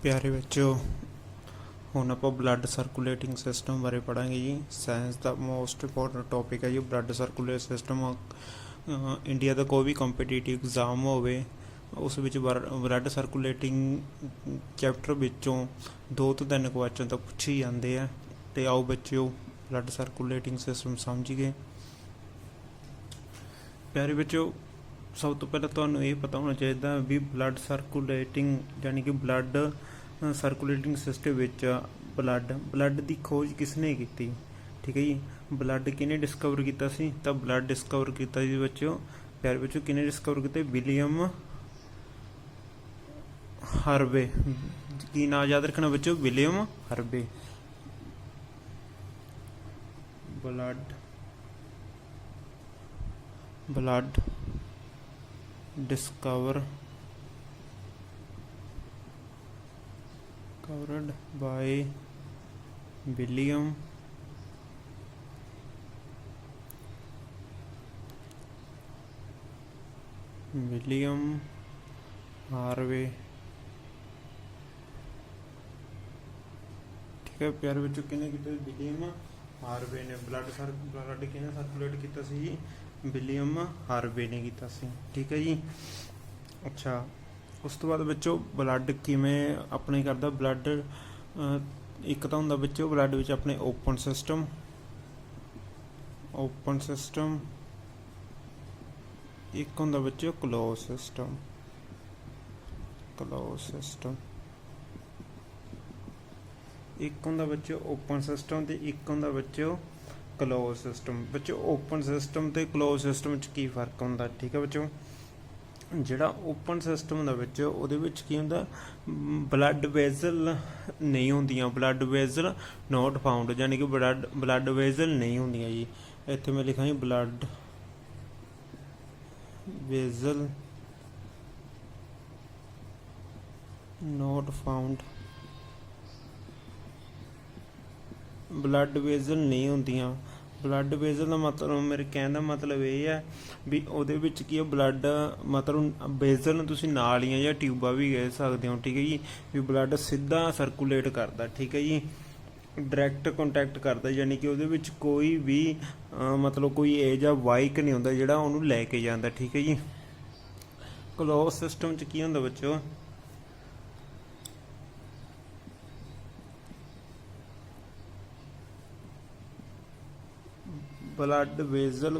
प्यारे बच्चों ਹੁਣ ਆਪਾਂ ਬਲੱਡ ਸਰਕੂਲੇਟਿੰਗ ਸਿਸਟਮ ਬਾਰੇ ਪੜਾਂਗੇ ਜੀ। ਸਾਇੰਸ ਦਾ ਮੋਸਟ ਇੰਪੋਰਟੈਂਟ ਟੌਪਿਕ ਹੈ ਜੀ ਬਲੱਡ ਸਰਕੂਲੇਟ ਸਿਸਟਮ। ਇੰਡੀਆ ਦਾ ਕੋਈ ਵੀ ਕੰਪੀਟੀਟਿਵ ਐਗਜ਼ਾਮ ਹੋਵੇ ਉਸ ਵਿੱਚ ਬਲੱਡ ਸਰਕੂਲੇਟਿੰਗ ਚੈਪਟਰ ਵਿੱਚੋਂ 2 ਤੋਂ 3 ਕੁਐਸਚਨ ਤਾਂ ਪੁੱਛੇ ਜਾਂਦੇ ਆ। ਤੇ ਆਓ ਬੱਚਿਓ ਬਲੱਡ ਸਰਕੂਲੇਟਿੰਗ ਸਿਸਟਮ ਸਮਝੀਏ। ਪਿਆਰੇ ਬੱਚਿਓ ਸਭ ਤੋਂ ਪਹਿਲਾਂ ਤੁਹਾਨੂੰ ਇਹ ਪਤਾ ਹੋਣਾ ਚਾਹੀਦਾ ਵੀ ਬਲੱਡ ਸਰਕੂਲੇਟਿੰਗ ਯਾਨੀ ਕਿ ਬਲੱਡ ਸਰਕੂਲੇਟਿੰਗ ਸਿਸਟਮ ਵਿੱਚ ਬਲੱਡ ਦੀ ਖੋਜ ਕਿਸਨੇ ਕੀਤੀ। ਠੀਕ ਹੈ ਜੀ। ਬਲੱਡ ਕਿਹਨੇ ਡਿਸਕਵਰ ਕੀਤਾ ਸੀ ਤਾਂ ਬਲੱਡ ਡਿਸਕਵਰ ਕੀਤਾ ਜੀ ਬੱਚਿਓ। ਪਿਆਰੇ ਬੱਚਿਓ ਕਿਹਨੇ ਡਿਸਕਵਰ ਕੀਤਾ? William Harvey. ਕੀ ਨਾਂ ਯਾਦ ਰੱਖਣਾ ਬੱਚਿਓ? William Harvey. Blood discovered by William Harvey। ठीक है प्यारे बच्चों किने किया? विलियम हार्वे ने ब्लड किने सर्कुलेट किया सी? विलियम हार्वे ने किया सी। ठीक है जी। अच्छा उस तो बाद बच्चों ब्लड किवें अपने करदा ब्लड एक तो हुंदा बच्चों ब्लड विच अपने ओपन सिस्टम एक हुंदा बच्चों क्लोज सिस्टम एक हुंदा बच्चों ओपन सिस्टम ते एक हुंदा बच्चों क्लोज सिस्टम। बच्चों ओपन सिस्टम ते क्लोज सिस्टम च की फर्क हुंदा? ठीक है बच्चों ਜਿਹੜਾ ਓਪਨ ਸਿਸਟਮ ਹੁੰਦਾ ਵਿੱਚ ਉਹਦੇ ਵਿੱਚ ਕੀ ਹੁੰਦਾ ਬਲੱਡ ਵੈਜ਼ਲ ਨਹੀਂ ਹੁੰਦੀਆਂ, ਬਲੱਡ ਵੈਜ਼ਲ ਨੋਟ ਫਾਊਂਡ ਯਾਨੀ ਕਿ ਬਲੱਡ ਵੈਜ਼ਲ ਨਹੀਂ ਹੁੰਦੀਆਂ ਜੀ। ਇੱਥੇ ਮੈਂ ਲਿਖਾਂ ਜੀ ਬਲੱਡ ਵੈਜ਼ਲ ਨੋਟ ਫਾਊਂਡ। ਬਲੱਡ ਵੈਜ਼ਲ ਨਹੀਂ ਹੁੰਦੀਆਂ। ਬਲੱਡ ਵੈਜ਼ਲ ਦਾ ਮਤਲਬ ਮੇਰੇ ਕਹਿਣ ਦਾ ਮਤਲਬ ਇਹ ਹੈ ਵੀ ਉਹਦੇ ਵਿੱਚ ਕੀ ਹੈ ਬਲੱਡ ਮਤਲਬ ਵੈਜ਼ਲ ਨੂੰ ਤੁਸੀਂ ਨਾਲੀਆਂ ਜਾਂ ਟਿਊਬਾਂ ਵੀ ਕਹਿ ਸਕਦੇ ਹੋ। ਠੀਕ ਹੈ ਜੀ। ਵੀ ਬਲੱਡ ਸਿੱਧਾ ਸਰਕੂਲੇਟ ਕਰਦਾ। ਠੀਕ ਹੈ ਜੀ। ਡਾਇਰੈਕਟ ਕੰਟੈਕਟ ਕਰਦਾ ਯਾਨੀ ਕਿ ਉਹਦੇ ਵਿੱਚ ਕੋਈ ਵੀ ਮਤਲਬ ਕੋਈ ਇਹ ਜਿਹਾ ਵਾਈਕ ਨਹੀਂ ਹੁੰਦਾ ਜਿਹੜਾ ਉਹਨੂੰ ਲੈ ਕੇ ਜਾਂਦਾ। ਠੀਕ ਹੈ ਜੀ। ਕਲੋਜ਼ ਸਿਸਟਮ 'ਚ ਕੀ ਹੁੰਦਾ ਬੱਚੋ? ਬਲੱਡ ਵੈਜ਼ਲ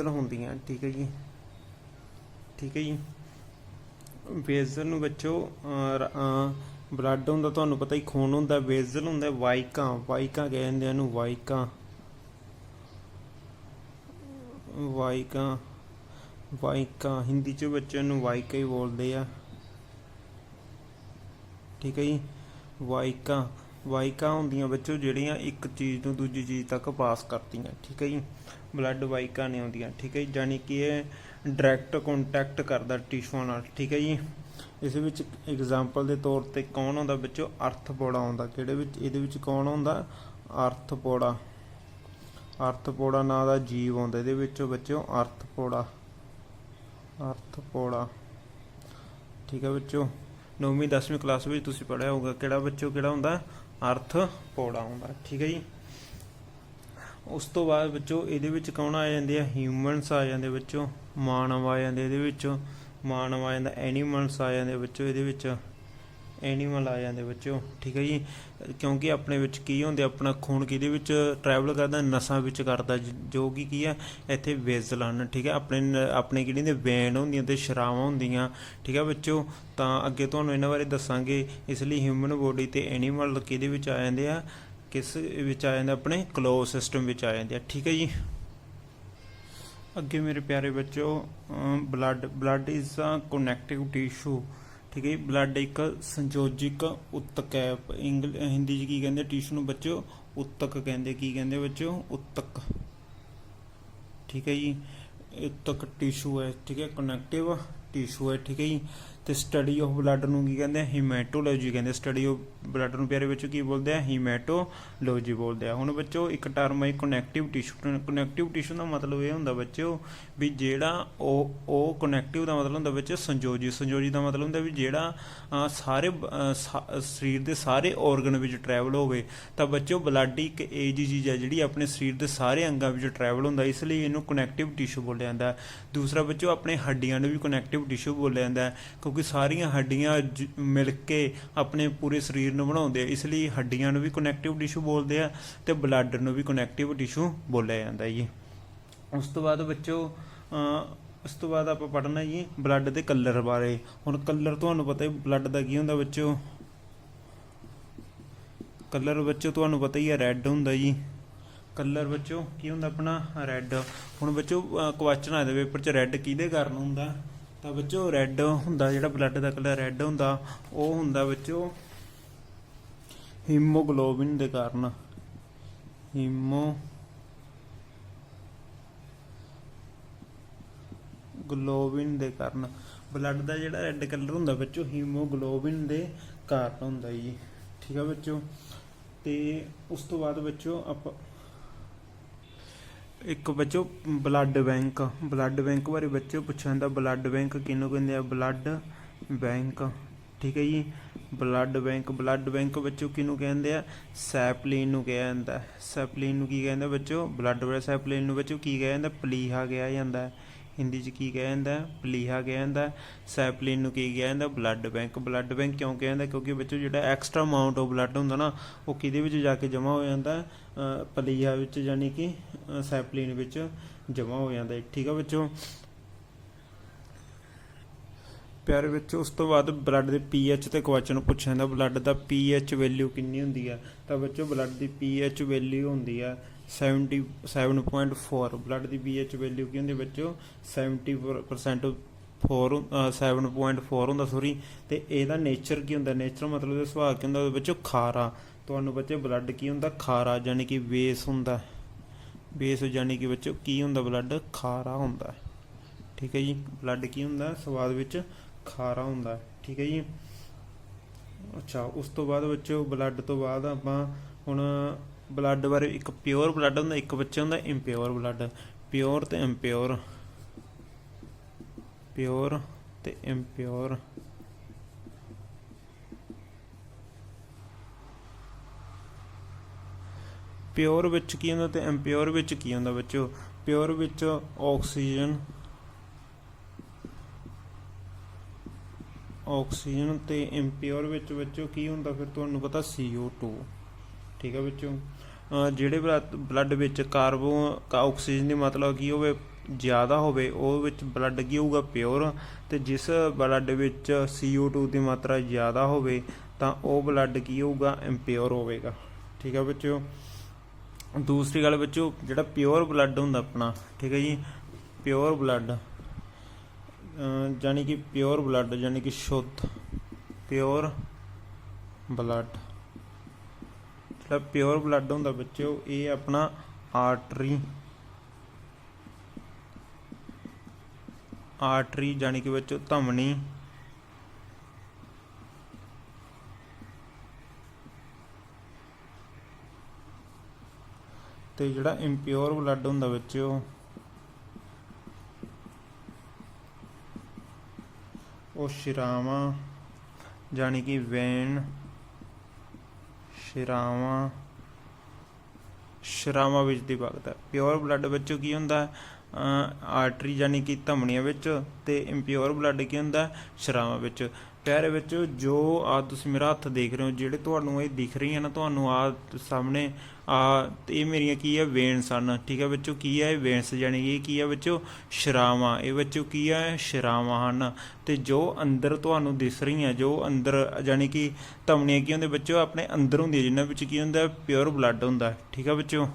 ਹੁੰਦੀਆਂ। ਠੀਕ ਹੈ ਜੀ। ਵੈਜ਼ਲ ਨੂੰ ਬੱਚੋ ਬਲੱਡ ਹੁੰਦਾ ਤੁਹਾਨੂੰ ਪਤਾ ਹੀ ਖੂਨ ਹੁੰਦਾ, ਵੈਜ਼ਲ ਹੁੰਦਾ ਵਾਈਕਾਂ ਕਹਿੰਦੇ ਇਹਨੂੰ ਵਾਈਕਾਂ ਹਿੰਦੀ 'ਚ ਬੱਚਿਆਂ ਨੂੰ ਵਾਈਕਾਂ ਹੀ ਬੋਲਦੇ ਆ। ਠੀਕ ਹੈ ਜੀ। ਵਾਈਕਾਂ ਹੁੰਦੀਆਂ ਬੱਚੋ ਜਿਹੜੀਆਂ ਇੱਕ ਚੀਜ਼ ਨੂੰ ਦੂਜੀ ਚੀਜ਼ ਤੱਕ ਪਾਸ ਕਰਦੀਆਂ। ਠੀਕ ਹੈ ਜੀ। ਬਲੱਡ ਵਾਈਕਾਂ ਨਹੀਂ ਹੁੰਦੀਆਂ। ਠੀਕ ਹੈ ਜੀ। ਜਾਨੀ ਕਿ ਇਹ ਡਾਇਰੈਕਟ ਕੰਟੈਕਟ ਕਰਦਾ ਟਿਸ਼ੂਆਂ ਨਾਲ। ਠੀਕ ਹੈ ਜੀ। ਇਸ ਵਿੱਚ ਐਗਜ਼ਾਮਪਲ ਦੇ ਤੌਰ ਤੇ ਕੌਣ ਆਉਂਦਾ ਬੱਚੋ? ਅਰਥਪੋੜਾ ਆਉਂਦਾ। ਕਿਹੜੇ ਵਿੱਚ? ਇਹਦੇ ਵਿੱਚ ਕੌਣ ਆਉਂਦਾ? ਅਰਥਪੋੜਾ ਨਾਂ ਦਾ ਜੀਵ ਆਉਂਦਾ ਇਹਦੇ ਵਿੱਚੋਂ ਬੱਚੋ। ਅਰਥਪੋੜਾ। ਠੀਕ ਹੈ ਬੱਚੋ। 9ਵੀਂ 10ਵੀਂ ਕਲਾਸ ਵਿੱਚ ਤੁਸੀਂ ਪੜ੍ਹਿਆ ਹੋਊਗਾ ਕਿਹੜਾ ਬੱਚੋ ਕਿਹੜਾ ਹੁੰਦਾ? ਅਰਥਪੋੜਾ ਆਉਂਦਾ। ਠੀਕ ਹੈ ਜੀ। ਉਸ ਤੋਂ ਬਾਅਦ ਬੱਚੋ ਇਹਦੇ ਵਿੱਚ ਕੌਣ ਆ ਜਾਂਦੇ ਆ? ਹਿਊਮਨਸ ਆ ਜਾਂਦੇ ਬੱਚੋ, ਮਾਨਵ ਆ ਜਾਂਦੇ ਇਹਦੇ ਵਿੱਚ, ਮਾਨਵ ਆ ਜਾਂਦਾ, ਐਨੀਮਲਸ ਆ ਜਾਂਦੇ ਬੱਚੋ ਇਹਦੇ ਵਿੱਚ, ਐਨੀਮਲ ਆ ਜਾਂਦੇ ਬੱਚੋ। ਠੀਕ ਹੈ ਜੀ। ਕਿਉਂਕਿ ਆਪਣੇ ਵਿੱਚ ਕੀ ਹੁੰਦੇ ਆਪਣਾ ਖੂਨ ਕਿਹਦੇ ਵਿੱਚ ਟਰੈਵਲ ਕਰਦਾ? ਨਸਾਂ ਵਿੱਚ ਕਰਦਾ ਜੋ ਕਿ ਕੀ ਹੈ ਇੱਥੇ ਵੈਜ਼ਲ ਹਨ। ਠੀਕ ਹੈ। ਆਪਣੇ ਕਿਹੜੀ ਹੁੰਦੀਆਂ ਵੈਨ ਹੁੰਦੀਆਂ ਅਤੇ ਸ਼ਰਾਵਾਂ ਹੁੰਦੀਆਂ। ਠੀਕ ਹੈ ਬੱਚੋ। ਤਾਂ ਅੱਗੇ ਤੁਹਾਨੂੰ ਇਹਨਾਂ ਬਾਰੇ ਦੱਸਾਂਗੇ। ਇਸ ਲਈ ਹਿਊਮਨ ਬੋਡੀ ਅਤੇ ਐਨੀਮਲ ਕਿਹਦੇ ਵਿੱਚ ਆ ਜਾਂਦੇ ਆ? ਕਿਸ ਵਿੱਚ ਆ ਜਾਂਦੇ? ਆਪਣੇ ਕਲੋਜ਼ ਸਿਸਟਮ ਵਿੱਚ ਆ ਜਾਂਦੇ ਆ। ਠੀਕ ਹੈ ਜੀ। ਅੱਗੇ ਮੇਰੇ ਪਿਆਰੇ ਬੱਚੋ blood is a connective tissue. ਠੀਕ ਹੈ ਜੀ। ਬਲੱਡ ਇੱਕ ਸੰਯੋਜਕ ਉਤਕ ਹੈ। ਹਿੰਦੀ 'ਚ ਕੀ ਕਹਿੰਦੇ ਟਿਸ਼ੂ ਨੂੰ ਬੱਚੋ? ਉਤਕ ਕਹਿੰਦੇ। ਕੀ ਕਹਿੰਦੇ ਬੱਚੋ? ਉਤਕ। ਠੀਕ ਹੈ ਜੀ। ਉਤਕ ਟਿਸ਼ੂ ਹੈ। ਠੀਕ ਹੈ। ਕਨੈਕਟਿਵ ਟਿਸ਼ੂ ਹੈ, ਠੀਕ ਹੈ ਜੀ। ਤੇ ਸਟੱਡੀ ਆਫ ਬਲੱਡ ਨੂੰ ਕੀ ਕਹਿੰਦੇ ਆ, ਹੀਮੈਟੋਲੋਜੀ ਕਹਿੰਦੇ। ਸਟੱਡੀ ਆਫ ਬਲੱਡ ਨੂੰ ਪਿਆਰੇ ਬੱਚੋ ਕੀ ਬੋਲਦੇ ਆ, ਹੀਮੈਟੋਲੋਜੀ ਬੋਲਦੇ ਆ। ਹੁਣ ਬੱਚੋ ਇੱਕ ਟਰਮ ਹੈ ਕਨੈਕਟਿਵ ਟਿਸ਼ੂ। ਕਨੈਕਟਿਵ ਟਿਸ਼ੂ ਦਾ ਮਤਲਬ ਇਹ ਹੁੰਦਾ ਬੱਚੋ ਵੀ ਜਿਹੜਾ ਉਹ ਕਨੈਕਟਿਵ ਦਾ ਮਤਲਬ ਹੁੰਦਾ ਬੱਚੋ ਸੰਯੋਜੀ। ਸੰਯੋਜੀ ਦਾ ਮਤਲਬ ਹੁੰਦਾ ਵੀ ਜਿਹੜਾ ਸਾਰੇ ਸਰੀਰ ਦੇ ਸਾਰੇ ਔਰਗਨ ਵਿੱਚ ਟਰੈਵਲ ਹੋਵੇ। ਤਾਂ ਬੱਚੋ ਬਲੱਡ ਇੱਕ ਇਹੋ ਜਿਹੀ ਚੀਜ਼ ਹੈ ਜਿਹੜੀ ਆਪਣੇ ਸਰੀਰ ਦੇ ਸਾਰੇ ਅੰਗਾਂ ਵਿੱਚ ਟਰੈਵਲ ਹੁੰਦਾ, ਇਸ ਲਈ ਇਹਨੂੰ ਕਨੈਕਟਿਵ ਟਿਸ਼ੂ ਬੋਲਿਆ ਜਾਂਦਾ। ਦੂਸਰਾ ਬੱਚੋ ਆਪਣੇ ਹੱਡੀਆਂ ਨੂੰ ਵੀ ਕਨੈਕਟਿਵ ਟਿਸ਼ੂ ਬੋਲਿਆ ਜਾਂਦਾ, ਕਿਉਂਕਿ ਸਾਰੀਆਂ ਹੱਡੀਆਂ ਮਿਲ ਕੇ ਆਪਣੇ ਪੂਰੇ ਸਰੀਰ ਨੂੰ ਬਣਾਉਂਦੇ ਆ, ਇਸ ਲਈ ਹੱਡੀਆਂ ਨੂੰ ਵੀ ਕਨੈਕਟਿਵ ਟਿਸ਼ੂ ਬੋਲਦੇ ਆ ਤੇ ਬਲੱਡ ਨੂੰ ਵੀ ਕਨੈਕਟਿਵ ਟਿਸ਼ੂ ਬੋਲਿਆ ਜਾਂਦਾ ਜੀ। ਉਸ ਤੋਂ ਬਾਅਦ ਬੱਚੋ ਉਸ ਤੋਂ ਬਾਅਦ ਆਪਾਂ ਪੜ੍ਹਨਾ ਜੀ ਬਲੱਡ ਦੇ ਕਲਰ ਬਾਰੇ। ਹੁਣ ਕਲਰ ਤੁਹਾਨੂੰ ਪਤਾ ਹੀ ਬਲੱਡ ਦਾ ਕੀ ਹੁੰਦਾ ਬੱਚੋ, ਕਲਰ ਬੱਚੋ ਤੁਹਾਨੂੰ ਪਤਾ ਹੀ ਹੈ ਰੈੱਡ ਹੁੰਦਾ ਜੀ। ਕਲਰ ਬੱਚੋ ਕੀ ਹੁੰਦਾ ਆਪਣਾ, ਰੈੱਡ। ਹੁਣ ਬੱਚੋ ਕੁਐਸਚਨ ਆਏ ਦੇ ਪੇਪਰ 'ਚ ਰੈੱਡ ਕਿਹਦੇ ਕਾਰਨ ਹੁੰਦਾ, ਤਾਂ ਬੱਚੋ ਰੈੱਡ ਹੁੰਦਾ ਜਿਹੜਾ ਬਲੱਡ ਦਾ ਕਲਰ ਰੈੱਡ ਹੁੰਦਾ ਉਹ ਹੁੰਦਾ ਬੱਚੋ ਹੀਮੋਗਲੋਬਿਨ ਦੇ ਕਾਰਨ। ਹੀਮੋਗਲੋਬਿਨ ਦੇ ਕਾਰਨ ਬਲੱਡ ਦਾ ਜਿਹੜਾ ਰੈੱਡ ਕਲਰ ਹੁੰਦਾ ਬੱਚੋ ਹੀਮੋਗਲੋਬਿਨ ਦੇ ਕਾਰਨ ਹੁੰਦਾ ਜੀ, ਠੀਕ ਆ ਬੱਚੋ। ਤੇ ਉਸ ਤੋਂ ਬਾਅਦ ਬੱਚੋ ਆਪਾਂ ਇੱਕ ਬੱਚੋ ਬਲੱਡ ਬੈਂਕ। ਬਲੱਡ ਬੈਂਕ ਬਾਰੇ ਬੱਚੋ ਪੁੱਛਿਆ ਜਾਂਦਾ, ਬਲੱਡ ਬੈਂਕ ਕਿਹਨੂੰ ਕਹਿੰਦੇ ਆ, ਬਲੱਡ ਬੈਂਕ, ਠੀਕ ਹੈ ਜੀ। ਬਲੱਡ ਬੈਂਕ ਬੱਚੋ ਕਿਹਨੂੰ ਕਹਿੰਦੇ ਆ, ਸੈਪਲੀਨ ਨੂੰ ਕਿਹਾ ਜਾਂਦਾ। ਸੈਪਲੀਨ ਨੂੰ ਕੀ ਕਹਿੰਦੇ ਬੱਚੋ, ਬਲੱਡ ਸੈਪਲੀਨ ਨੂੰ ਬੱਚੋ ਕੀ ਕਿਹਾ ਜਾਂਦਾ, ਪਲੀਹਾ ਕਿਹਾ ਜਾਂਦਾ। ਹਿੰਦੀ 'ਚ ਕੀ ਕਿਹਾ ਜਾਂਦਾ, ਪਲੀਹਾ ਕਿਹਾ ਜਾਂਦਾ। ਸੈਪਲੀਨ ਨੂੰ ਕੀ ਕਿਹਾ ਜਾਂਦਾ, ਬਲੱਡ ਬੈਂਕ। ਬਲੱਡ ਬੈਂਕ ਕਿਉਂ ਕਿਹਾ ਜਾਂਦਾ, ਕਿਉਂਕਿ ਬੱਚੋ ਜਿਹੜਾ ਐਕਸਟਰਾ ਅਮਾਊਂਟ ਆਫ ਬਲੱਡ ਹੁੰਦਾ ਨਾ ਉਹ ਕਿਹਦੇ ਵਿੱਚ ਜਾ ਕੇ ਜਮ੍ਹਾਂ ਹੋ ਜਾਂਦਾ, ਪਲੀਹਾ ਵਿੱਚ, ਯਾਨੀ ਕਿ ਸੈਪਲੀਨ ਵਿੱਚ ਜਮ੍ਹਾਂ ਹੋ ਜਾਂਦਾ, ਠੀਕ ਆ ਬੱਚੋ ਪਿਆਰੇ ਬੱਚੋ। ਉਸ ਤੋਂ ਬਾਅਦ ਬਲੱਡ ਦੇ ਪੀਐਚ ਤੇ ਕੁਐਸਚਨ ਪੁੱਛਿਆ ਜਾਂਦਾ, ਬਲੱਡ ਦਾ ਪੀਐਚ ਵੈਲਿਊ ਕਿੰਨੀ ਹੁੰਦੀ ਆ, ਤਾਂ ਬੱਚੋ ਬਲੱਡ ਦੀ ਪੀਐਚ ਵੈਲਿਊ ਹੁੰਦੀ ਆ 77.4। ਬਲੱਡ ਦੀ ਪੀਐਚ ਵੈਲਿਊ ਕੀ ਹੁੰਦੀ ਬੱਚੋ, 70% 7.4 ਹੁੰਦਾ ਸੋਰੀ। ਤੇ ਇਹਦਾ ਨੇਚਰ ਕੀ ਹੁੰਦਾ, ਨੇਚਰ ਮਤਲਬ ਇਹਦਾ ਸੁਭਾਅ ਕੀ ਹੁੰਦਾ ਬੱਚੋ, ਖਾਰਾ। ਤੁਹਾਨੂੰ ਬੱਚੇ ਬਲੱਡ ਕੀ ਹੁੰਦਾ, ਖਾਰਾ, ਯਾਨੀ ਕਿ ਬੇਸ ਹੁੰਦਾ, ਬੇਸ ਯਾਨੀ ਕਿ ਬੱਚੋ ਕੀ ਹੁੰਦਾ, ਬਲੱਡ ਖਾਰਾ ਹੁੰਦਾ, ਠੀਕ ਹੈ ਜੀ। ਬਲੱਡ ਕੀ ਹੁੰਦਾ, ਸਵਾਦ ਵਿੱਚ ਖਾਰਾ ਹੁੰਦਾ, ਠੀਕ ਹੈ ਜੀ। ਅੱਛਾ, ਉਸ ਤੋਂ ਬਾਅਦ ਬੱਚੋ ਬਲੱਡ ਤੋਂ ਬਾਅਦ ਆਪਾਂ ਹੁਣ ਬਲੱਡ ਬਾਰੇ, ਇੱਕ ਪਿਓਰ ਬਲੱਡ ਹੁੰਦਾ, ਇੱਕ ਬੱਚਾ ਹੁੰਦਾ ਇੰਪਿਓਰ ਬਲੱਡ। ਪਿਓਰ ਤੇ ਇੰਪਿਓਰ, ਪਿਓਰ ਤੇ ਇੰਪਿਓਰ। ਪਿਓਰ ਵਿੱਚ ਕੀ ਹੁੰਦਾ ਤੇ ਇੰਪਿਓਰ ਵਿੱਚ ਕੀ ਹੁੰਦਾ ਬੱਚੋ, ਪਿਓਰ ਵਿੱਚ ਆਕਸੀਜਨ ਤੇ ਇੰਪਿਓਰ ਵਿੱਚ ਬੱਚੋ ਕੀ ਹੁੰਦਾ ਫਿਰ ਤੁਹਾਨੂੰ ਪਤਾ, CO2, ਠੀਕ ਹੈ ਬੱਚੋ। ਜਿਹੜੇ ਬਲੱਡ ਵਿੱਚ ਆਕਸੀਜਨ ਦੀ ਮਤਲਬ ਕੀ ਹੋਵੇ ਜ਼ਿਆਦਾ ਹੋਵੇ ਉਹ ਵਿੱਚ ਬਲੱਡ ਕੀ ਹੋਊਗਾ, ਪਿਓਰ। ਤੇ ਜਿਸ ਬਲੱਡ ਵਿੱਚ CO2 ਦੀ ਮਾਤਰਾ ਜ਼ਿਆਦਾ ਹੋਵੇ ਤਾਂ ਉਹ ਬਲੱਡ ਕੀ ਹੋਊਗਾ, ਇੰਪਿਓਰ ਹੋਵੇਗਾ, ਠੀਕ ਹੈ ਬੱਚੋ। ਦੂਸਰੀ ਗੱਲ ਬੱਚੋ ਜਿਹੜਾ ਪਿਓਰ ਬਲੱਡ ਹੁੰਦਾ ਆਪਣਾ, ਠੀਕ ਹੈ ਜੀ, ਪਿਓਰ ਬਲੱਡ ਯਾਨੀ ਕਿ ਪਿਓਰ ਬਲੱਡ ਯਾਨੀ ਕਿ ਸ਼ੁੱਧ ਪਿਓਰ ਬਲੱਡ। ਜਿਹੜਾ ਪਿਓਰ ਬਲੱਡ ਹੁੰਦਾ ਬੱਚੋ ਇਹ ਆਪਣਾ ਆਰਟਰੀ ਯਾਨੀ ਕਿ ਬੱਚੋ ਧਮਨੀ, ਤੇ ਜਿਹੜਾ ਇੰਪਿਓਰ ਬਲੱਡ ਹੁੰਦਾ ਬੱਚੋ ਉਹ ਸ਼ਿਰਾਵਾਂ ਯਾਨੀ ਕਿ ਵੇਨ, ਸ਼ਿਰਾਵਾਂ ਵਿੱਚ ਦੀ ਵਗਦਾ। ਪਿਓਰ ਬਲੱਡ ਬੱਚੋ ਕੀ ਹੁੰਦਾ, ਆਰਟਰੀ ਯਾਨੀ ਕਿ ਧਮਨੀਆਂ ਵਿੱਚ, ਤੇ ਇੰਪਿਓਰ ਬਲੱਡ ਕੀ ਹੁੰਦਾ, ਸ਼ਿਰਾਵਾਂ ਵਿੱਚ। ਪਿਆਰੇ ਵਿੱਚ ਜੋ ਤੁਸੀਂ ਮੇਰਾ ਹੱਥ ਦੇਖ ਰਹੇ ਹੋ, ਜਿਹੜੇ ਤੁਹਾਨੂੰ ਇਹ ਦਿਖ ਰਹੀਆਂ ਨਾ ਤੁਹਾਨੂੰ ਸਾਹਮਣੇ ਇਹ ਮੇਰੀਆਂ ਕੀ ਹੈ, ਵੇਨਸ ਹਨ, ਠੀਕ ਹੈ ਬੱਚੋ। ਕੀ ਹੈ ਇਹ ਵੇਨਸ ਯਾਨੀ ਕਿ ਇਹ ਕੀ ਹੈ ਬੱਚੋ, ਸ਼ਿਰਾਵਾਂ। ਇਹ ਬੱਚੋ ਕੀ ਹੈ, ਸ਼ਿਰਾਵਾਂ ਹਨ। ਤੇ ਜੋ ਅੰਦਰ ਤੁਹਾਨੂੰ ਦਿਸ ਰਹੀਆਂ, ਜੋ ਅੰਦਰ ਯਾਨੀ ਕਿ ਧਮਨੀਆਂ ਕੀ ਹੁੰਦੇ ਬੱਚੋ, ਆਪਣੇ ਅੰਦਰ ਹੁੰਦੀਆਂ, ਜਿਨ੍ਹਾਂ ਵਿੱਚ ਕੀ ਹੁੰਦਾ, ਪਿਓਰ ਬਲੱਡ ਹੁੰਦਾ, ਠੀਕ ਹੈ ਬੱਚੋ।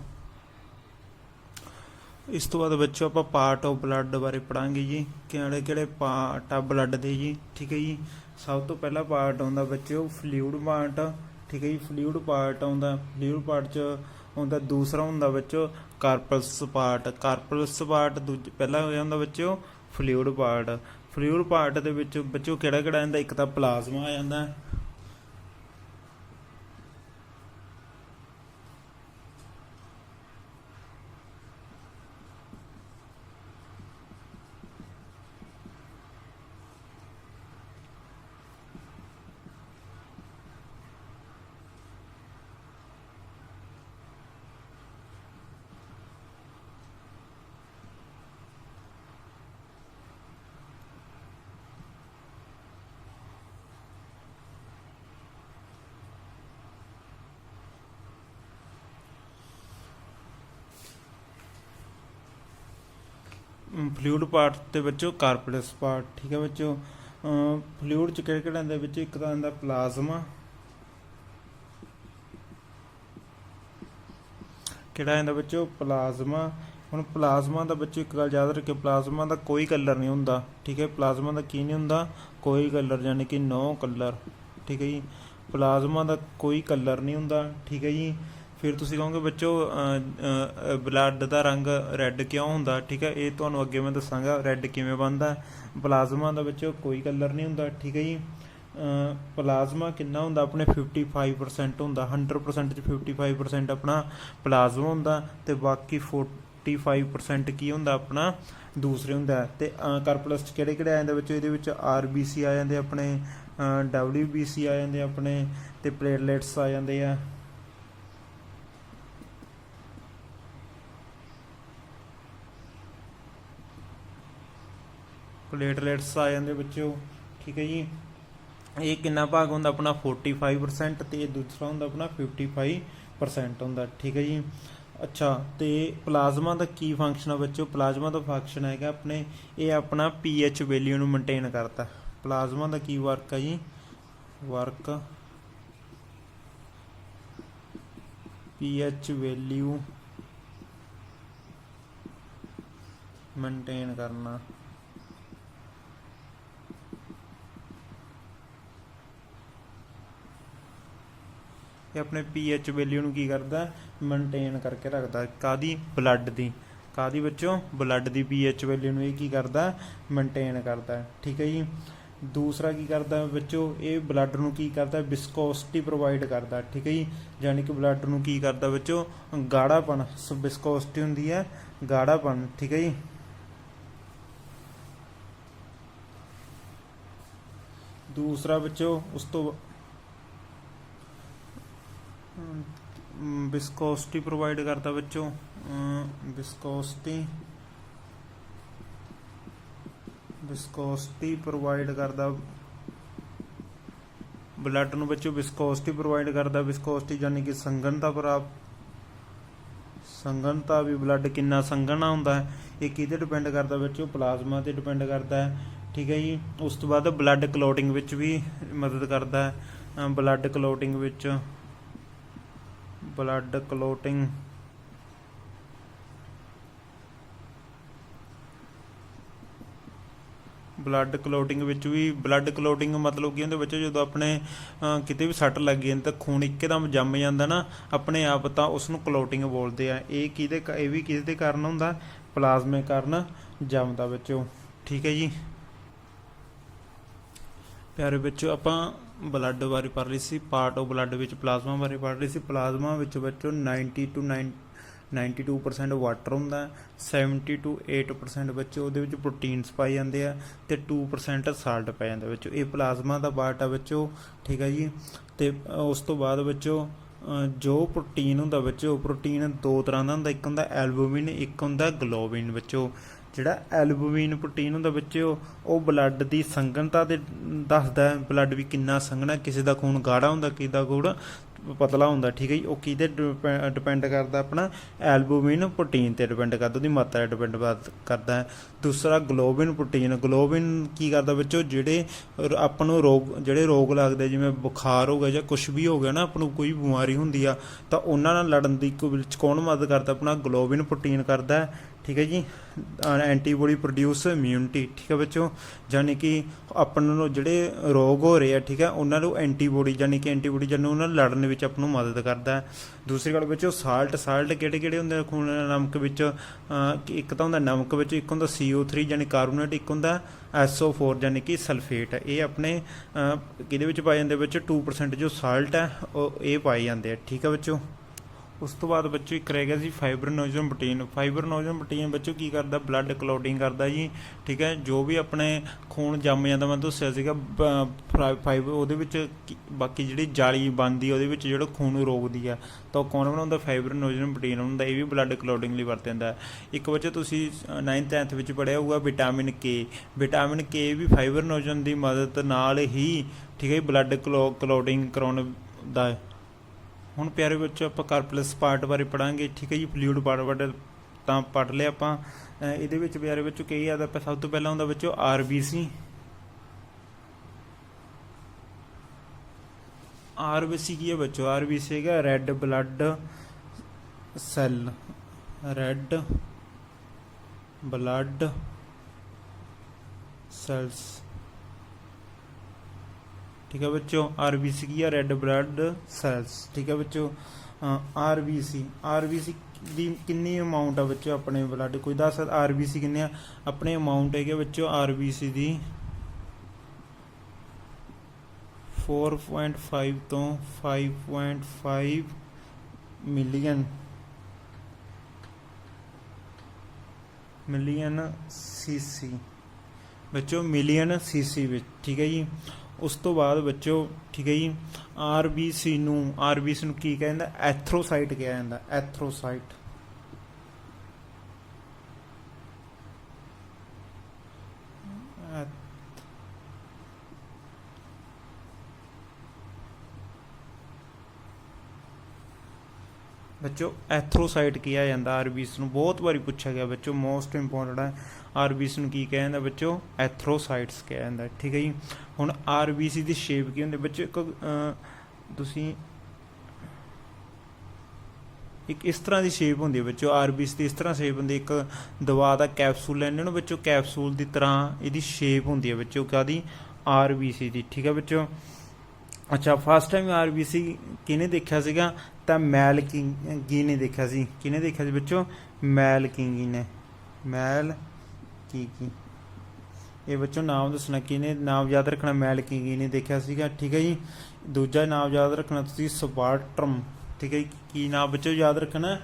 ਇਸ ਤੋਂ ਬਾਅਦ ਬੱਚੋ ਆਪਾਂ ਪਾਰਟ ਆਫ ਬਲੱਡ ਬਾਰੇ ਪੜਾਂਗੇ ਜੀ, ਕਿਹੜੇ ਕਿਹੜੇ ਪਾਰਟ ਆ ਬਲੱਡ ਦੇ ਜੀ, ਠੀਕ ਹੈ ਜੀ। ਸਭ ਤੋਂ ਪਹਿਲਾ ਪਾਰਟ ਆਉਂਦਾ ਬੱਚੋ ਫਲੂਇਡ ਪਾਰਟ, ਠੀਕ ਹੈ ਜੀ। ਫਲੂਇਡ ਪਾਰਟ ਆਉਂਦਾ, ਫਲੂਇਡ ਪਾਰਟ 'ਚ ਆਉਂਦਾ। ਦੂਸਰਾ ਹੁੰਦਾ ਬੱਚੋ ਕਾਰਪਲਸ ਪਾਰਟ, ਪਹਿਲਾ ਹੋਇਆ ਹੁੰਦਾ ਬੱਚੋ ਫਲੂਇਡ ਪਾਰਟ। ਫਲੂਇਡ ਪਾਰਟ ਦੇ ਵਿੱਚ ਬੱਚੋ ਕਿਹੜਾ ਕਿਹੜਾ ਆਉਂਦਾ, ਇੱਕ ਤਾਂ ਪਲਾਜ਼ਮਾ ਆ ਜਾਂਦਾ, ਫਲੂਇਡ ਪਾਰਟ ਤੇ ਬੱਚੋ ਕਾਰਪਲਸ ਪਾਰਟ। ਠੀਕ ਹੈ ਬੱਚੋ, ਫਲੂਇਡ ਚ ਕਿਹੜੇ ਕਿਹੜੇ ਆਉਂਦੇ ਵਿੱਚ, ਇੱਕ ਤਾਂ ਆਉਂਦਾ ਪਲਾਜ਼ਮਾ, ਕਿਹੜਾ ਆਉਂਦਾ ਬੱਚੋ ਪਲਾਜ਼ਮਾ। ਹੁਣ ਪਲਾਜ਼ਮਾ ਦਾ ਬੱਚੋ ਇੱਕ ਗੱਲ ਯਾਦ ਰੱਖਿਓ, ਪਲਾਜ਼ਮਾ ਦਾ ਕੋਈ ਕਲਰ ਨਹੀਂ ਹੁੰਦਾ। ਠੀਕ ਹੈ, ਪਲਾਜ਼ਮਾ ਦਾ ਕੀ ਨਹੀਂ ਹੁੰਦਾ, ਕੋਈ ਕਲਰ, ਯਾਨੀ ਕਿ ਨੋ ਕਲਰ। ਠੀਕ ਹੈ ਜੀ, ਪਲਾਜ਼ਮਾ ਦਾ ਕੋਈ ਕਲਰ ਨਹੀਂ ਹੁੰਦਾ। ਠੀਕ ਹੈ ਜੀ, ਫਿਰ ਤੁਸੀਂ ਕਹੋਗੇ ਬੱਚੋ ਬਲੱਡ ਦਾ ਰੰਗ ਰੈੱਡ ਕਿਉਂ ਹੁੰਦਾ। ਠੀਕ ਹੈ, ਇਹ ਤੁਹਾਨੂੰ ਅੱਗੇ ਮੈਂ ਦੱਸਾਂਗਾ ਰੈੱਡ ਕਿਵੇਂ ਬਣਦਾ। ਪਲਾਜ਼ਮਾ ਦਾ ਬੱਚੋ ਕੋਈ ਕਲਰ ਨਹੀਂ ਹੁੰਦਾ। ਠੀਕ ਹੈ ਜੀ, ਪਲਾਜ਼ਮਾ ਕਿੰਨਾ ਹੁੰਦਾ ਆਪਣੇ 55% ਹੁੰਦਾ, 100% 'ਚ 55% ਆਪਣਾ ਪਲਾਜ਼ਮਾ ਹੁੰਦਾ, ਅਤੇ ਬਾਕੀ 45% ਕੀ ਹੁੰਦਾ ਆਪਣਾ ਦੂਸਰੇ ਹੁੰਦਾ। ਅਤੇ ਕਾਰਪਲਸ 'ਚ ਕਿਹੜੇ ਕਿਹੜੇ ਆ ਜਾਂਦੇ ਬੱਚੋ, ਇਹਦੇ ਵਿੱਚ RBC ਆ ਜਾਂਦੇ ਆਪਣੇ, WBC ਆ ਜਾਂਦੇ ਆਪਣੇ, ਅਤੇ ਪਲੇਟਲੇਟਸ ਆ ਜਾਂਦੇ ਆ। ਪਲੇਟਲੇਟਸ ਆ ਜਾਂਦੇ ਬੱਚੋ। ਠੀਕ ਹੈ ਜੀ, ਇਹ ਕਿੰਨਾ ਭਾਗ ਹੁੰਦਾ ਆਪਣਾ 45%, ਅਤੇ ਇਹ ਦੂਸਰਾ ਹੁੰਦਾ ਆਪਣਾ 55% ਹੁੰਦਾ। ਠੀਕ ਹੈ ਜੀ, ਅੱਛਾ, ਅਤੇ ਪਲਾਜ਼ਮਾ ਦਾ ਕੀ ਫੰਕਸ਼ਨ ਆ ਬੱਚੋ, ਪਲਾਜ਼ਮਾ ਦਾ ਫੰਕਸ਼ਨ ਹੈਗਾ ਆਪਣੇ, ਇਹ ਆਪਣਾ pH ਵੈਲਿਊ ਨੂੰ ਮੇਨਟੇਨ ਕਰਦਾ। ਪਲਾਜ਼ਮਾ ਦਾ ਕੀ ਵਰਕ ਹੈ ਜੀ, ਵਰਕ pH ਵੈਲਿਊ ਮੇਨਟੇਨ ਕਰਨਾ। ਇਹ ਆਪਣੇ pH ਵੈਲਿਊ ਨੂੰ ਕੀ ਕਰਦਾ, ਮੇਨਟੇਨ ਕਰਕੇ ਰੱਖਦਾ। ਕਾਹਦੀ, ਬਲੱਡ ਦੀ, ਕਾਹਦੀ ਬੱਚੋ, ਬਲੱਡ ਦੀ pH ਵੈਲਿਊ ਨੂੰ ਇਹ ਕੀ ਕਰਦਾ, ਮੇਨਟੇਨ ਕਰਦਾ। ਠੀਕ ਹੈ ਜੀ, ਦੂਸਰਾ ਕੀ ਕਰਦਾ ਬੱਚੋ, ਇਹ ਬਲੱਡ ਨੂੰ ਕੀ ਕਰਦਾ, ਵਿਸਕੋਸਿਟੀ ਪ੍ਰੋਵਾਈਡ ਕਰਦਾ। ਠੀਕ ਹੈ ਜੀ, ਯਾਨੀ ਕਿ ਬਲੱਡ ਨੂੰ ਕੀ ਕਰਦਾ ਬੱਚੋ, ਗਾੜਾਪਣ, ਵਿਸਕੋਸਿਟੀ ਹੁੰਦੀ ਹੈ ਗਾੜਾਪਣ। ਠੀਕ ਹੈ ਜੀ, ਦੂਸਰਾ ਬੱਚੋ ਉਸ ਤੋਂ ਵਿਸਕੋਸਿਟੀ ਪ੍ਰੋਵਾਈਡ ਕਰਦਾ ਬੱਚੋ, ਵਿਸਕੋਸਿਟੀ ਪ੍ਰੋਵਾਈਡ ਕਰਦਾ ਬਲੱਡ ਨੂੰ ਬੱਚੋ, ਵਿਸਕੋਸਿਟੀ ਪ੍ਰੋਵਾਈਡ ਕਰਦਾ। ਵਿਸਕੋਸਿਟੀ ਯਾਨੀ ਕਿ ਸੰਘਣਤਾ, ਸੰਘਣਤਾ ਵੀ ਬਲੱਡ ਕਿੰਨਾ ਸੰਘਣਾ ਹੁੰਦਾ, ਇਹ ਕਿਹਦੇ ਡਿਪੈਂਡ ਕਰਦਾ ਬੱਚੋ, ਪਲਾਜ਼ਮਾ 'ਤੇ ਡਿਪੈਂਡ ਕਰਦਾ ਹੈ। ਠੀਕ ਹੈ ਜੀ, ਉਸ ਤੋਂ ਬਾਅਦ ਬਲੱਡ ਕਲੋਟਿੰਗ ਵਿੱਚ ਵੀ ਮਦਦ ਕਰਦਾ ਹੈ। ਬਲੱਡ ਕਲੋਟਿੰਗ ਵਿੱਚ, ਬਲੱਡ ਕਲੋਟਿੰਗ ਵਿੱਚ ਵੀ, ਬਲੱਡ ਕਲੋਟਿੰਗ ਮਤਲਬ ਕੀ ਹੁੰਦਾ ਬੱਚੋ, ਜਦੋਂ ਆਪਣੇ ਕਿਤੇ ਵੀ ਸੱਟ ਲੱਗ ਗਈ ਤਾਂ ਖੂਨ ਇੱਕਦਮ ਜੰਮ ਜਾਂਦਾ ਨਾ ਆਪਣੇ ਆਪ, ਤਾਂ ਉਸ ਨੂੰ ਕਲੋਟਿੰਗ ਬੋਲਦੇ ਆ। ਇਹ ਵੀ ਕਿਹਦੇ ਕਾਰਨ ਹੁੰਦਾ, ਪਲਾਜ਼ਮੇ ਕਾਰਨ ਜੰਮਦਾ ਬੱਚੋ। ਠੀਕ ਹੈ ਜੀ ਪਿਆਰੇ ਬੱਚੋ, ਆਪਾਂ ਬਲੱਡ ਬਾਰੇ ਪੜ੍ਹ ਲਈ ਸੀ, ਪਾਰਟ ਆਫ ਬਲੱਡ ਵਿੱਚ ਪਲਾਜ਼ਮਾ ਬਾਰੇ ਪੜ੍ਹ ਲਈ ਸੀ। ਪਲਾਜ਼ਮਾ ਵਿੱਚ ਬੱਚੋ 92% ਵਾਟਰ ਹੁੰਦਾ, 70 to 8% ਬੱਚੋ ਉਹਦੇ ਵਿੱਚ ਪ੍ਰੋਟੀਨਸ ਪਾਏ ਜਾਂਦੇ ਆ, ਅਤੇ 2% ਸਾਲਟ ਪੈ ਜਾਂਦਾ ਬੱਚੋ। ਇਹ ਪਲਾਜ਼ਮਾ ਦਾ ਪਾਰਟ ਆ ਬੱਚੋ। ਠੀਕ ਹੈ ਜੀ, ਅਤੇ ਉਸ ਤੋਂ ਬਾਅਦ ਬੱਚੋ ਜੋ ਪ੍ਰੋਟੀਨ ਹੁੰਦਾ ਬੱਚੋ, ਪ੍ਰੋਟੀਨ ਦੋ ਤਰ੍ਹਾਂ ਦਾ ਹੁੰਦਾ, ਇੱਕ ਹੁੰਦਾ ਐਲਬੂਮਿਨ, ਇੱਕ ਹੁੰਦਾ ਗਲੋਬਿਨ ਬੱਚੋ। ਜਿਹੜਾ ਐਲਬੂਮਿਨ ਪ੍ਰੋਟੀਨ ਹੁੰਦਾ ਬੱਚੋ, ਉਹ ਬਲੱਡ ਦੀ ਸੰਘਣਤਾ ਦੇ ਦੱਸਦਾ, ਬਲੱਡ ਵੀ ਕਿੰਨਾ ਸੰਘਣਾ, ਕਿਸੇ ਦਾ ਖੂਨ ਗਾੜਾ ਹੁੰਦਾ, ਕਿਸੇ ਦਾ ਖੂਨ ਪਤਲਾ ਹੁੰਦਾ। ਠੀਕ ਹੈ ਜੀ, ਉਹ ਕਿਹਦੇ ਡਿਪੈਂਡ ਕਰਦਾ, ਆਪਣਾ ਐਲਬੂਮਿਨ ਪ੍ਰੋਟੀਨ 'ਤੇ ਡਿਪੈਂਡ ਕਰਦਾ, ਉਹਦੀ ਮਾਤਰਾ ਡਿਪੈਂਡ ਕਰਦਾ ਹੈ। ਦੂਸਰਾ ਗਲੋਬਿਨ ਪ੍ਰੋਟੀਨ, ਗਲੋਬਿਨ ਕੀ ਕਰਦਾ ਬੱਚੋ, ਜਿਹੜੇ ਆਪਾਂ ਨੂੰ ਜਿਹੜੇ ਰੋਗ ਲੱਗਦੇ, ਜਿਵੇਂ ਬੁਖਾਰ ਹੋ ਗਿਆ ਜਾਂ ਕੁਛ ਵੀ ਹੋ ਗਿਆ ਨਾ, ਆਪਾਂ ਨੂੰ ਕੋਈ ਬਿਮਾਰੀ ਹੁੰਦੀ ਆ, ਤਾਂ ਉਹਨਾਂ ਨਾਲ ਲੜਨ ਦੀ ਵਿੱਚ ਕੌਣ ਮਦਦ ਕਰਦਾ, ਆਪਣਾ ਗਲੋਬਿਨ ਪ੍ਰੋਟੀਨ ਕਰਦਾ। ਠੀਕ ਹੈ ਜੀ। ਐਂਟੀਬੋਡੀ ਪ੍ਰੋਡਿਊਸ ਇਮਿਊਨਿਟੀ, ਠੀਕ ਹੈ ਬੱਚੋ, ਯਾਨੀ ਕਿ ਆਪਾਂ ਨੂੰ ਜਿਹੜੇ ਰੋਗ ਹੋ ਰਹੇ ਆ, ਠੀਕ ਹੈ, ਉਹਨਾਂ ਨੂੰ ਐਂਟੀਬੋਡੀ ਯਾਨੀ ਕਿ ਐਂਟੀਬੋਡੀ ਜਿਹਨੂੰ ਉਹਨਾਂ ਨੂੰ ਲੜਨ ਵਿੱਚ ਆਪਾਂ ਨੂੰ ਮਦਦ ਕਰਦਾ ਹੈ। ਦੂਸਰੀ ਗੱਲ ਬੱਚੋ ਸਾਲਟ ਕਿਹੜੇ ਕਿਹੜੇ ਹੁੰਦੇ ਖੂਨ ਨਮਕ ਵਿੱਚ, ਇੱਕ ਤਾਂ ਹੁੰਦਾ ਨਮਕ ਵਿੱਚ, ਇੱਕ ਹੁੰਦਾ CO3 ਯਾਨੀ ਕਾਰਬੋਨੇਟ, ਇੱਕ ਹੁੰਦਾ SO4 ਯਾਨੀ ਕਿ ਸਲਫੇਟ। ਇਹ ਆਪਣੇ ਕਿਹਦੇ ਵਿੱਚ ਪਾਏ ਜਾਂਦੇ ਵਿੱਚ 2% ਜੋ ਸਾਲਟ ਹੈ ਉਹ ਇਹ ਪਾਏ ਜਾਂਦੇ ਆ, ਠੀਕ ਹੈ ਬੱਚੋ। ਉਸ ਤੋਂ ਬਾਅਦ ਬੱਚੋ ਇੱਕ ਰਹਿ ਗਿਆ ਸੀ ਫਾਈਬਰਨੋਜਨ ਪ੍ਰੋਟੀਨ ਬੱਚੋ ਕੀ ਕਰਦਾ, ਬਲੱਡ ਕਲੌਟਿੰਗ ਕਰਦਾ ਜੀ, ਠੀਕ ਹੈ। ਜੋ ਵੀ ਆਪਣੇ ਖੂਨ ਜੰਮ ਜਾਂਦਾ, ਮੈਂ ਦੱਸਿਆ ਸੀਗਾ ਫਾਈਬਰ ਉਹਦੇ ਵਿੱਚ ਬਾਕੀ ਜਿਹੜੀ ਜਾਲੀ ਬਣਦੀ ਉਹਦੇ ਵਿੱਚ ਜਿਹੜਾ ਖੂਨ ਨੂੰ ਰੋਕਦੀ ਆ, ਤਾਂ ਉਹ ਕੌਣ ਬਣਾਉਂਦਾ, ਫਾਈਬਰਨੋਜਨ ਪ੍ਰੋਟੀਨ ਹੁੰਦਾ। ਇਹ ਵੀ ਬਲੱਡ ਕਲੌਟਿੰਗ ਲਈ ਵਰਤਿਆ ਜਾਂਦਾ। ਇੱਕ ਬੱਚੇ ਤੁਸੀਂ 9th 10th ਵਿੱਚ ਪੜ੍ਹਿਆ ਹੋਊਗਾ ਵਿਟਾਮਿਨ ਕੇ ਵੀ ਫਾਈਬਰਨੋਜਨ ਦੀ ਮਦਦ ਨਾਲ ਹੀ, ਠੀਕ ਹੈ, ਬਲੱਡ ਕਲੌਟਿੰਗ ਕਰਾਉਣ ਦਾ। ਹੁਣ ਪਿਆਰੇ ਬੱਚੋ ਆਪਾਂ ਕਾਰਪਲਸ ਪਾਰਟ ਬਾਰੇ ਪੜ੍ਹਾਂਗੇ, ਠੀਕ ਹੈ ਜੀ। ਫਲੂਇਡ ਪਾਰਟ ਤਾਂ ਪੜ੍ਹ ਲਿਆ ਆਪਾਂ। ਇਹਦੇ ਵਿੱਚ ਪਿਆਰੇ ਬੱਚੋ ਕਈ ਆਦਾ, ਸਭ ਤੋਂ ਪਹਿਲਾਂ ਹੁੰਦਾ ਬੱਚੋ RBC ਕੀ ਹੈ ਬੱਚੋ, RBC ਹੈਗਾ red blood cell, red blood cells, ਠੀਕ ਹੈ ਬੱਚੋ। RBC ਕੀ ਹੈ, ਰੈੱਡ ਬਲੱਡ ਸੈਲਸ, ਠੀਕ ਹੈ ਬੱਚੋ। RBC ਦੀ ਕਿੰਨੀ ਅਮਾਊਂਟ ਆ ਬੱਚੋ ਆਪਣੇ ਬਲੱਡ, ਕੋਈ ਦੱਸ RBC ਕਿੰਨੇ ਆ ਆਪਣੇ ਅਮਾਊਂਟ ਹੈਗੇ ਬੱਚੋ। RBC ਦੀ 4.5 ਤੋਂ 5.5 ਮਿਲੀਅਨ ਸੀਸੀ ਬੱਚੋ, ਮਿਲੀਅਨ ਸੀਸੀ ਵਿੱਚ, ਠੀਕ ਹੈ ਜੀ। ਉਸ ਤੋਂ ਬਾਅਦ ਬੱਚੋ, ਠੀਕ ਹੈ ਜੀ, RBC ਨੂੰ ਕੀ ਕਹਿੰਦਾ, ਐਥਰੋਸਾਈਟ ਕਿਹਾ ਜਾਂਦਾ, ਐਥਰੋਸਾਈਟ। ਬੱਚੋ ਐਥਰੋਸਾਈਟ ਕਿਹਾ ਜਾਂਦਾ RBC ਨੂੰ, ਬਹੁਤ ਵਾਰੀ ਪੁੱਛਿਆ ਗਿਆ ਬੱਚੋ, ਮੋਸਟ ਇੰਪੋਰਟੈਂਟ ਹੈ। RBC ਨੂੰ ਕੀ ਕਿਹਾ ਜਾਂਦਾ ਬੱਚੋ, ਐਥਰੋਸਾਈਟਸ ਕਿਹਾ ਜਾਂਦਾ, ਠੀਕ ਹੈ ਜੀ। ਹੁਣ RBC ਦੀ ਸ਼ੇਪ ਕੀ ਹੁੰਦੀ ਬੱਚੋ, ਤੁਸੀਂ ਇੱਕ ਇਸ ਤਰ੍ਹਾਂ ਦੀ ਸ਼ੇਪ ਹੁੰਦੀ ਹੈ ਬੱਚੋ, RBC ਦੀ ਇਸ ਤਰ੍ਹਾਂ ਸ਼ੇਪ ਹੁੰਦੀ, ਇੱਕ ਦਵਾ ਦਾ ਕੈਪਸੂਲ ਲੈਂਦੇ ਨੂੰ ਬੱਚੋ, ਕੈਪਸੂਲ ਦੀ ਤਰ੍ਹਾਂ ਇਹਦੀ ਸ਼ੇਪ ਹੁੰਦੀ ਹੈ ਬੱਚੋ, ਕਾਹਦੀ, RBC ਦੀ, ਠੀਕ ਹੈ ਬੱਚੋ। ਅੱਛਾ, ਫਸਟ ਟਾਈਮ RBC ਕਿਹਨੇ ਦੇਖਿਆ ਸੀਗਾ, ਤਾਂ ਮੈਲਕਿੰਗੀ ਨੇ ਦੇਖਿਆ ਸੀ। ਕਿਹਨੇ ਦੇਖਿਆ ਸੀ ਬੱਚੋ, ਮੈਲਕਿੰਗੀ ਨੇ, ਮੈਲਕਿੰਗੀ। ਇਹ ਬੱਚੋ ਨਾਮ ਦੱਸਣਾ, ਕਿਹਨੇ ਨਾਮ ਯਾਦ ਰੱਖਣਾ, ਮੈਲਕਿੰਗੀ ਨੇ ਦੇਖਿਆ ਸੀਗਾ, ਠੀਕ ਹੈ ਜੀ। ਦੂਜਾ ਨਾਮ ਯਾਦ ਰੱਖਣਾ ਤੁਸੀਂ ਸਪਾਰਟਰਮ, ਠੀਕ ਹੈ ਜੀ। ਕੀ ਨਾਮ ਬੱਚੋ ਯਾਦ ਰੱਖਣਾ,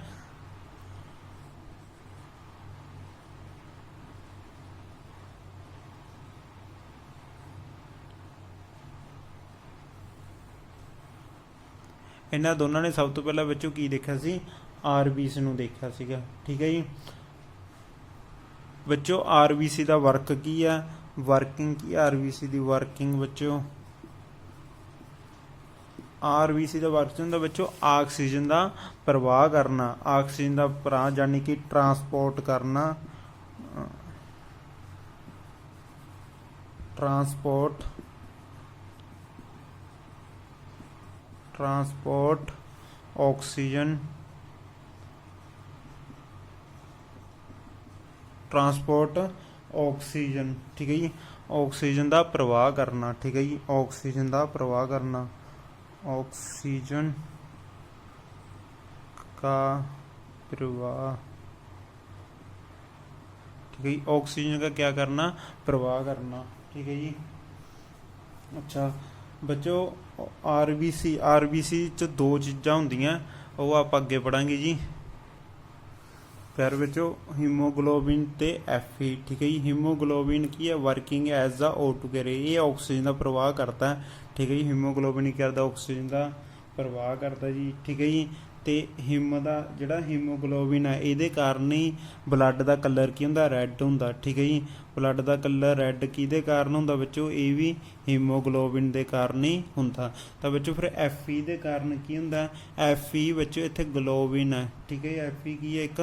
ਇਹਨਾਂ ਦੋਨਾਂ ਨੇ ਸਭ ਤੋਂ ਪਹਿਲਾਂ ਬੱਚੋ ਕੀ ਦੇਖਿਆ ਸੀ, RBC ਨੂੰ ਦੇਖਿਆ ਸੀਗਾ, ਠੀਕ ਹੈ ਜੀ ਬੱਚੋ। RBC ਦਾ ਵਰਕ ਕੀ ਆ, ਵਰਕਿੰਗ ਕੀ RBC ਦੀ ਵਰਕਿੰਗ ਬੱਚੋ, RBC ਦਾ ਵਰਕ ਹੁੰਦਾ ਬੱਚੋ ਆਕਸੀਜਨ ਦਾ ਪ੍ਰਵਾਹ ਕਰਨਾ, ਆਕਸੀਜਨ ਦਾ ਪ੍ਰਵਾਹ ਯਾਨੀ ਕਿ ਟਰਾਂਸਪੋਰਟ ਕਰਨਾ, ਟਰਾਂਸਪੋਰਟ ਆਕਸੀਜਨ, ਠੀਕ ਹੈ ਜੀ। ਆਕਸੀਜਨ ਦਾ ਪ੍ਰਵਾਹ ਕਰਨਾ, ਠੀਕ ਹੈ ਜੀ, ਆਕਸੀਜਨ ਦਾ ਪ੍ਰਵਾਹ ਕਰਨਾ, ऑक्सीजन का प्रवाह, ठीक है जी। ऑक्सीजन का क्या करना, प्रवाह करना, ठीक है जी। अच्छा बच्चों RBC च दो चीज़ां होंदियां, वो आप अगे पढ़ांगे जी। फिर बच्चों हीमोग्लोबिन ते FE, ठीक है जी। हीमोग्लोबिन की है working as a O2 carrier, ये ऑक्सीजन का प्रवाह करता है, ठीक है जी। हीमोग्लोबिन क्या करता, ऑक्सीजन का प्रवाह करता जी, ठीक है जी। तो हिम का जोड़ा हीमोग्लोबिन है ये कारण ही ब्लड का कलर की होंदा, रैड होंदा, ठीक है जी। ब्लड का कलर रैड किहदे कारण होंदा बच्चों, ये भी हीमोग्लोबिन के कारण ही होंदा। तो बच्चों फिर FE के कारण की होंदा, FE बच्चों इत्थे ग्लोबिन है, ठीक है। FE की है एक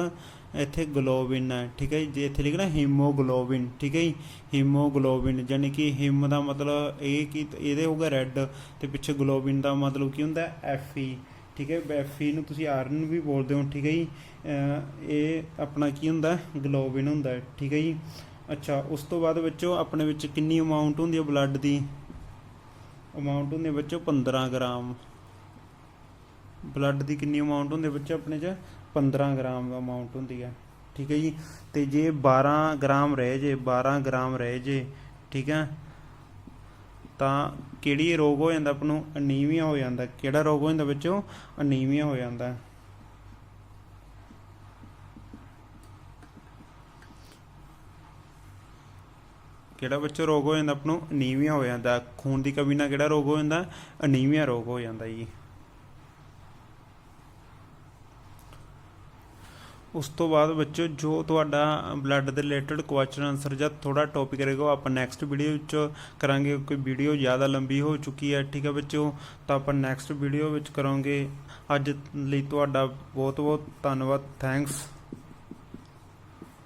इत्थे ग्लोबिन है, ठीक है जी। इत्थे लिखना हीमोग्लोबिन, ठीक है जी। हीमोग्लोबिन यानी कि हिम का मतलब ये कि ये होगा रैड, तो पिछे ग्लोबिन का मतलब की होंदा FE, ਠੀਕ ਹੈ। Fe ਨੂੰ ਤੁਸੀਂ ਆਇਰਨ ਵੀ ਬੋਲਦੇ ਹੋ, ਠੀਕ ਹੈ ਜੀ। ਇਹ ਆਪਣਾ ਕੀ ਹੁੰਦਾ, ਗਲੋਬਿਨ ਹੁੰਦਾ, ਠੀਕ ਹੈ ਜੀ। ਅੱਛਾ, ਉਸ ਤੋਂ ਬਾਅਦ ਬੱਚੋ ਆਪਣੇ ਵਿੱਚ ਕਿੰਨੀ ਅਮਾਊਂਟ ਹੁੰਦੀ ਹੈ ਬਲੱਡ ਦੀ? ਅਮਾਊਂਟ ਹੁੰਦੀ ਹੈ ਬੱਚੋ 15 ਗ੍ਰਾਮ। ਬਲੱਡ ਦੀ ਕਿੰਨੀ ਅਮਾਊਂਟ ਹੁੰਦੀ ਹੈ ਬੱਚੋ ਆਪਣੇ 'ਚ? 15 ਗ੍ਰਾਮ ਅਮਾਊਂਟ ਹੁੰਦੀ ਹੈ, ਠੀਕ ਹੈ ਜੀ। ਤੇ ਜੇ 12 ਗ੍ਰਾਮ ਰਹਿ ਜੇ, 12 ਗ੍ਰਾਮ ਰਹਿ ਜੇ, ਠੀਕ ਹੈ, ਤਾਂ ਕਿਹੜੀ ਰੋਗ ਹੋ ਜਾਂਦਾ ਆਪਾਂ ਨੂੰ? ਅਨੀਮੀਆ ਹੋ ਜਾਂਦਾ। ਕਿਹੜਾ ਰੋਗ ਹੋ ਜਾਂਦਾ ਬੱਚੋ? ਅਨੀਮੀਆ ਹੋ ਜਾਂਦਾ। ਕਿਹੜਾ ਬੱਚੋ ਰੋਗ ਹੋ ਜਾਂਦਾ ਆਪਾਂ ਨੂੰ? ਅਨੀਮੀਆ ਹੋ ਜਾਂਦਾ। ਖੂਨ ਦੀ ਕਮੀ ਨਾਲ ਕਿਹੜਾ ਰੋਗ ਹੋ ਜਾਂਦਾ? ਅਨੀਮੀਆ ਰੋਗ ਹੋ ਜਾਂਦਾ ਜੀ। ਉਸ ਤੋਂ ਬਾਅਦ ਬੱਚੋ ਜੋ ਤੁਹਾਡਾ ਬਲੱਡ ਦੇ ਰਿਲੇਟਡ ਕੁਐਸਚਨ ਆਨਸਰ ਜਾਂ ਥੋੜਾ ਟੌਪਿਕ ਰਹੇਗਾ, ਉਹ ਆਪਾਂ ਨੈਕਸਟ ਵੀਡੀਓ ਵਿੱਚ ਕਰਾਂਗੇ, ਕਿਉਂਕਿ ਵੀਡੀਓ ਜ਼ਿਆਦਾ ਲੰਬੀ ਹੋ ਚੁੱਕੀ ਹੈ, ਠੀਕ ਹੈ ਬੱਚੋ। ਤਾਂ ਆਪਾਂ ਨੈਕਸਟ ਵੀਡੀਓ ਵਿੱਚ ਕਰਾਂਗੇ। ਅੱਜ ਲਈ ਤੁਹਾਡਾ ਬਹੁਤ ਬਹੁਤ ਧੰਨਵਾਦ, ਥੈਂਕਸ,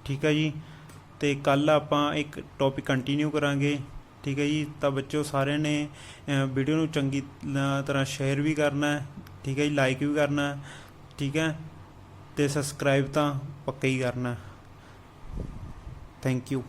ਠੀਕ ਹੈ ਜੀ। ਤੇ ਕੱਲ੍ਹ ਆਪਾਂ ਇੱਕ ਟੌਪਿਕ ਕੰਟੀਨਿਊ ਕਰਾਂਗੇ, ਠੀਕ ਹੈ ਜੀ। ਤਾਂ ਬੱਚੋ ਸਾਰਿਆਂ ਨੇ ਵੀਡੀਓ ਨੂੰ ਚੰਗੀ ਤਰ੍ਹਾਂ ਸ਼ੇਅਰ ਵੀ ਕਰਨਾ, ਠੀਕ ਹੈ ਜੀ, ਲਾਈਕ ਵੀ ਕਰਨਾ, ਠੀਕ ਹੈ, ਤੇ ਸਬਸਕ੍ਰਾਈਬ ਤਾਂ ਪੱਕਾ ਹੀ ਕਰਨਾ। Thank you.